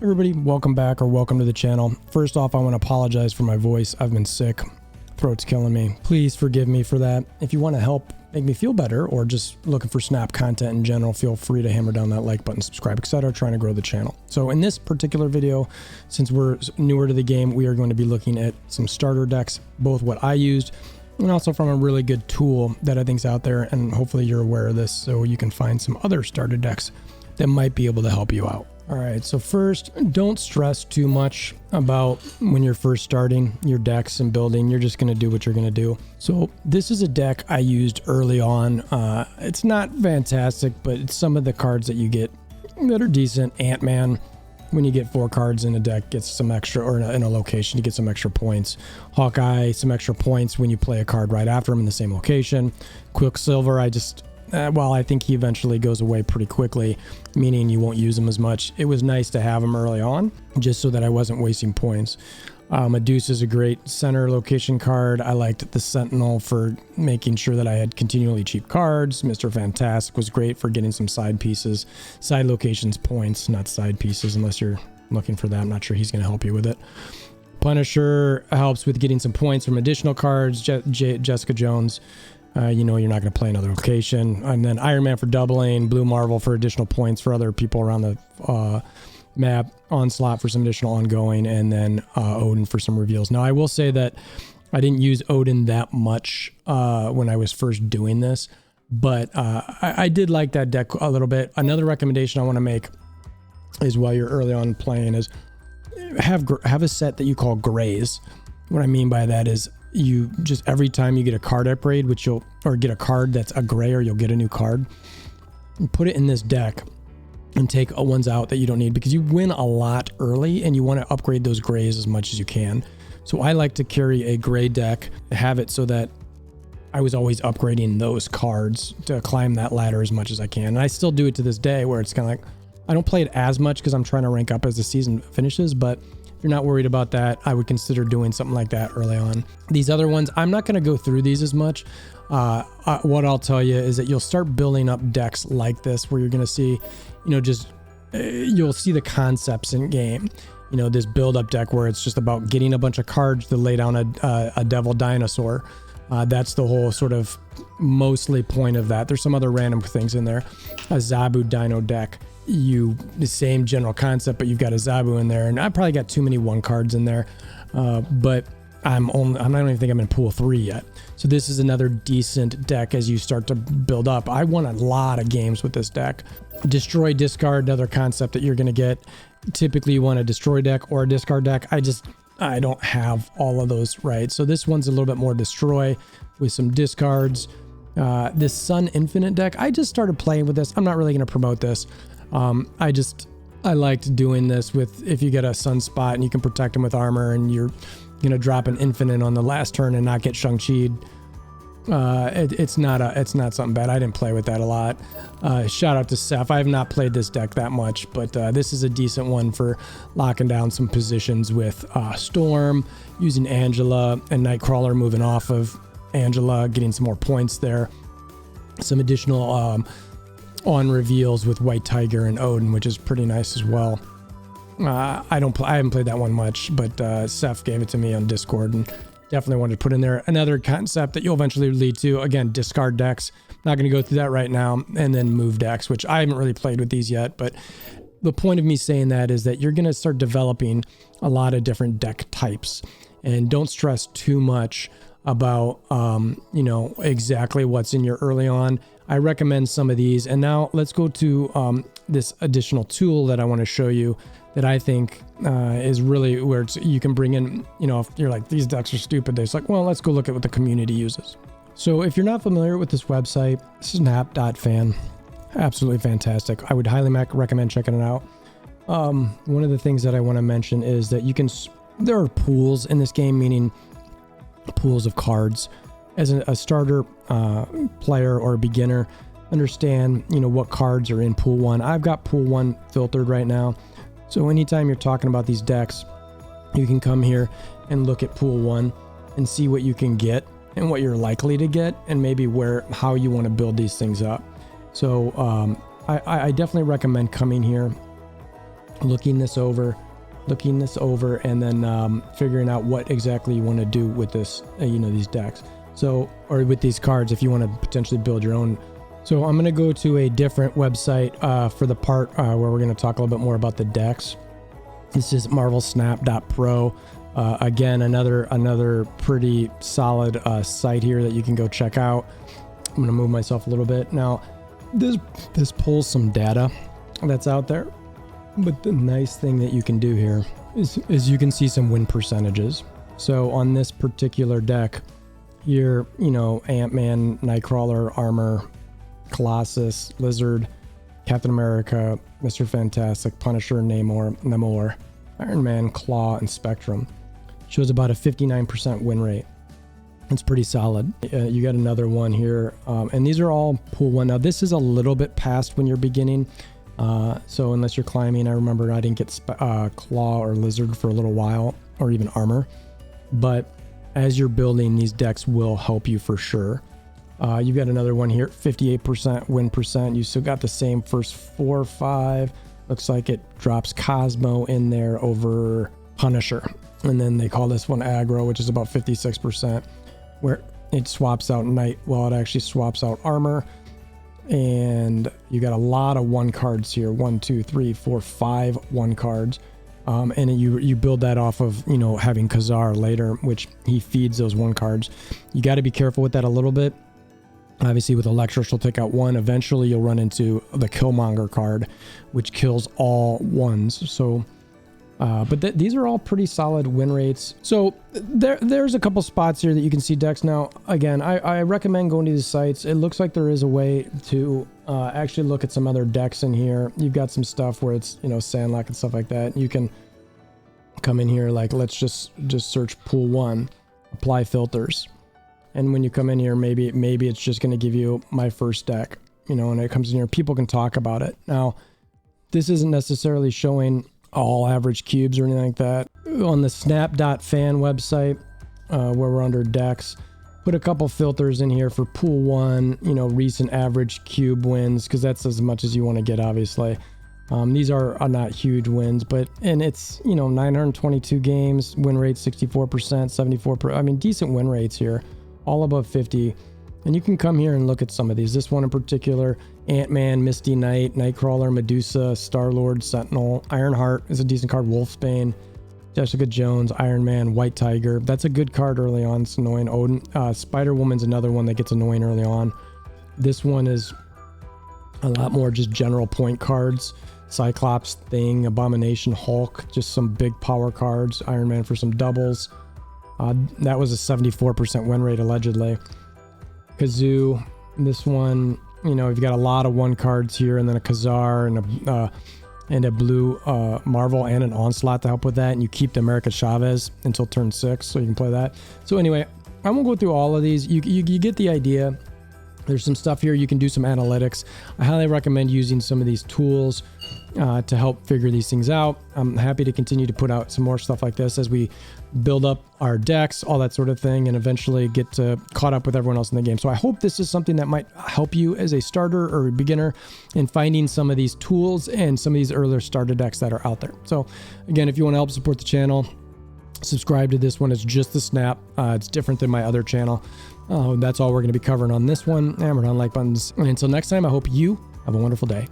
Everybody, welcome back or welcome to the channel. First off, I want to apologize for my voice. I've been sick. Throat's killing me. Please forgive me for that. If you want to help make me feel better or just looking for Snap content in general, feel free to hammer down that like button, subscribe, etc. Trying to grow the channel. So in this particular video, since we're newer to the game, we are going to be looking at some starter decks, both what I used and also from a really good tool that I think's out there. And hopefully you're aware of this so you can find some other starter decks that might be able to help you out. All right, so first, don't stress too much about when you're first starting your decks and building. You're just gonna do what you're gonna do. So this is a deck I used early on. It's not fantastic, but it's some of the cards that you get that are decent. Ant-Man, when you get 4 cards in a deck, gets some extra, or in a location, you get some extra points. Hawkeye, some extra points when you play a card right after him in the same location. Quicksilver, well, I think he eventually goes away pretty quickly, meaning you won't use him as much. It was nice to have him early on, just so that I wasn't wasting points. Medusa is a great center location card. I liked the Sentinel for making sure that I had continually cheap cards. Mr. Fantastic was great for getting some side pieces, side locations points, not side pieces unless you're looking for that. I'm not sure he's going to help you with it. Punisher helps with getting some points from additional cards. Jessica Jones, you know you're not going to play another location. And then Iron Man for doubling, Blue Marvel for additional points for other people around the map, Onslaught for some additional ongoing, and then Odin for some reveals. Now I will say that I didn't use Odin that much when I was first doing this, but I did like that deck a little bit. Another recommendation I want to make is while you're early on playing is have a set that you call grays. What I mean by that is you just, every time you get a card upgrade, or get a card that's a gray, or you'll get a new card, and put it in this deck and take ones out that you don't need, because you win a lot early and you want to upgrade those grays as much as you can. So I like to carry a gray deck, have it so that I was always upgrading those cards to climb that ladder as much as I can. And I still do it to this day, where it's kind of like, I don't play it as much because I'm trying to rank up as the season finishes, but if you're not worried about that, I would consider doing something like that early on. These other ones, I'm not going to go through these as much. What I'll tell you is that you'll start building up decks like this, where you're going to see, you'll see the concepts in game. This build up deck where it's just about getting a bunch of cards to lay down a devil dinosaur. That's the whole sort of mostly point of that. There's some other random things in there. A Zabu Dino deck. The same general concept, but you've got a Zabu in there, and I probably got too many 1 cards in there, but I don't even think I'm in pool 3 yet. So this is another decent deck as you start to build up. I won a lot of games with this deck. Destroy, discard, another concept that you're going to get. Typically you want a destroy deck or a discard deck. I don't have all of those, right? So this one's a little bit more destroy with some discards. This Sun Infinite deck, I just started playing with this. I'm not really going to promote this. I liked doing this with, if you get a sunspot and you can protect him with armor, and you're gonna drop an infinite on the last turn and not get Shang-Chi'd. It's not something bad. I didn't play with that a lot. Shout out to Seth. I have not played this deck that much, but this is a decent one for locking down some positions with Storm, using Angela and Nightcrawler, moving off of Angela, getting some more points there. Some additional on reveals with White Tiger and Odin, which is pretty nice as well. I haven't played that one much, but Seth gave it to me on Discord and definitely wanted to put in there. Another concept that you'll eventually lead to, again, discard decks. Not going to go through that right now. And then move decks, which I haven't really played with these yet, but the point of me saying that is that you're going to start developing a lot of different deck types, and don't stress too much about exactly what's in your early on. I recommend some of these. And now let's go to this additional tool that I want to show you that I think is really where you can bring in, if you're like, these decks are stupid, it's like, well, let's go look at what the community uses. So if you're not familiar with this website, snap.fan, absolutely fantastic. I would highly recommend checking it out. One of the things that I want to mention is that there are pools in this game, meaning pools of cards. As a starter player or a beginner, understand what cards are in pool 1. I've got pool 1 filtered right now, so anytime you're talking about these decks, you can come here and look at pool 1 and see what you can get and what you're likely to get, and maybe how you want to build these things up. So I definitely recommend coming here looking this over, and then figuring out what exactly you want to do with this, these decks. So, or with these cards, if you want to potentially build your own. So I'm going to go to a different website for the part where we're going to talk a little bit more about the decks. This is WolverSNAP.pro. Again, another pretty solid site here that you can go check out. I'm going to move myself a little bit. Now, this pulls some data that's out there. But the nice thing that you can do here is you can see some win percentages. So on this particular deck here, Ant-Man, Nightcrawler, Armor, Colossus, Lizard, Captain America, Mr. Fantastic, Punisher, Namor, Iron Man, Claw, and Spectrum. Shows about a 59% win rate. It's pretty solid. You got another one here. And these are all pool 1. Now this is a little bit past when you're beginning. So unless you're climbing, I remember I didn't get Claw or Lizard for a little while, or even Armor. But as you're building, these decks will help you for sure. You've got another one here, 58% win percent. You still got the same first 4 or 5. Looks like it drops Cosmo in there over Punisher. And then they call this one aggro, which is about 56%, where it swaps out Night. Well, it actually swaps out Armor. And you got a lot of 1 cards here. 1, 2, 3, 4, 5 1 cards. And you build that off of, having Khazar later, which he feeds those 1 cards. You got to be careful with that a little bit. Obviously, with Electro, she'll take out 1. Eventually, you'll run into the Killmonger card, which kills all 1s. So, but these are all pretty solid win rates. So there's a couple spots here that you can see decks. Now, again, I recommend going to these sites. It looks like there is a way to actually look at some other decks in here. You've got some stuff where it's, Sandlock and stuff like that. You can come in here, like, let's just search pool 1, apply filters. And when you come in here, maybe it's just going to give you my first deck, and it comes in here, people can talk about it. Now, this isn't necessarily showing all average cubes or anything like that. On the snap.fan website, where we're under decks, put a couple filters in here for pool 1, recent average cube wins, because that's as much as you want to get, obviously. These are not huge wins, and it's, 922 games, win rate 64%, 74%. I mean, decent win rates here, all above 50. And you can come here and look at some of these. This one in particular, Ant-Man, Misty Knight, Nightcrawler, Medusa, Star-Lord, Sentinel, Ironheart is a decent card, Wolfsbane, Jessica Jones, Iron Man, White Tiger. That's a good card early on. It's annoying. Odin, Spider-Woman's another one that gets annoying early on. This one is a lot more just general point cards. Cyclops, Thing, Abomination, Hulk, just some big power cards. Iron Man for some doubles. That was a 74% win rate allegedly. Kazoo, this one, you've got a lot of 1 cards here, and then a Khazar and a blue Marvel and an Onslaught to help with that. And you keep the America Chavez until turn 6, so you can play that. So anyway, I won't go through all of these. You get the idea. There's some stuff here. You can do some analytics. I highly recommend using some of these tools to help figure these things out. I'm happy to continue to put out some more stuff like this as we build up our decks, all that sort of thing, and eventually get caught up with everyone else in the game. So I hope this is something that might help you as a starter or a beginner in finding some of these tools and some of these earlier starter decks that are out there. So again, if you want to help support the channel, subscribe to this one. It's just the Snap. It's different than my other channel. That's all we're going to be covering on this one. Hammer on like buttons. And until next time, I hope you have a wonderful day.